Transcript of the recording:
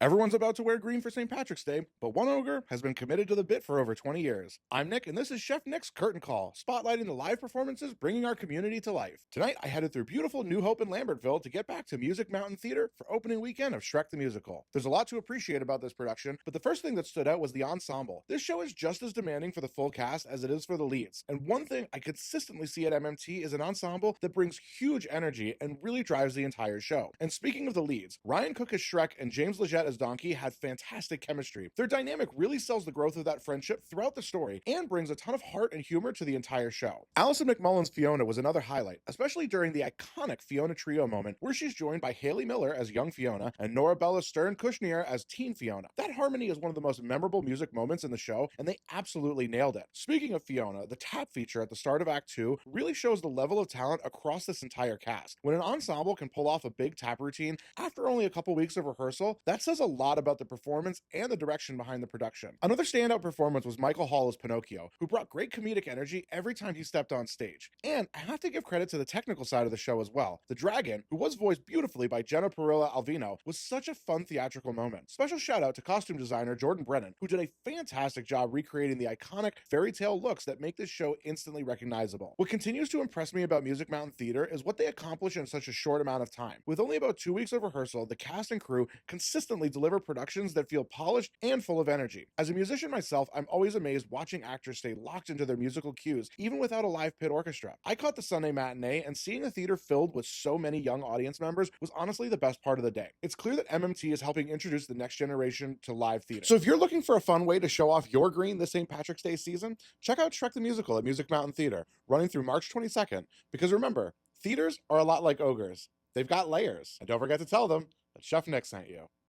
Everyone's about to wear green for St. Patrick's Day, but one ogre has been committed to the bit for over 20 years. I'm Nick, and this is Chef Nick's Curtain Call, spotlighting the live performances bringing our community to life. Tonight, I headed through beautiful New Hope and Lambertville to get back to Music Mountain Theater for opening weekend of Shrek the Musical. There's a lot to appreciate about this production, but the first thing that stood out was the ensemble. This show is just as demanding for the full cast as it is for the leads, and one thing I consistently see at MMT is an ensemble that brings huge energy and really drives the entire show. And speaking of the leads, Ryan Cook as Shrek and James Legette as Donkey had fantastic chemistry. Their dynamic really sells the growth of that friendship throughout the story and brings a ton of heart and humor to the entire show. Alison McMullen's Fiona was another highlight, especially during the iconic Fiona Trio moment where she's joined by Haley Miller as young Fiona and Norabella Stern-Kushner as teen Fiona. That harmony is one of the most memorable music moments in the show, and they absolutely nailed it. Speaking of Fiona, the tap feature at the start of Act 2 really shows the level of talent across this entire cast. When an ensemble can pull off a big tap routine after only a couple weeks of rehearsal, that says a lot about the performance and the direction behind the production. Another standout performance was Michael Hall as Pinocchio, who brought great comedic energy every time he stepped on stage. And I have to give credit to the technical side of the show as well. The dragon, who was voiced beautifully by Jenna Parilla Alvino, was such a fun theatrical moment. Special shout out to costume designer Jordan Brennan, who did a fantastic job recreating the iconic fairy tale looks that make this show instantly recognizable. What continues to impress me about Music Mountain Theater is what they accomplish in such a short amount of time. With only about 2 weeks of rehearsal, the cast and crew consistently deliver productions that feel polished and full of energy. As a musician myself, I'm always amazed watching actors stay locked into their musical cues, even without a live pit orchestra. I caught the Sunday matinee, and seeing the theater filled with so many young audience members was honestly the best part of the day. It's clear that MMT is helping introduce the next generation to live theater. So if you're looking for a fun way to show off your green this St. Patrick's Day season, check out Shrek the Musical at Music Mountain Theater, running through March 22nd, because remember, theaters are a lot like ogres. They've got layers, and don't forget to tell them that Chef Nick sent you.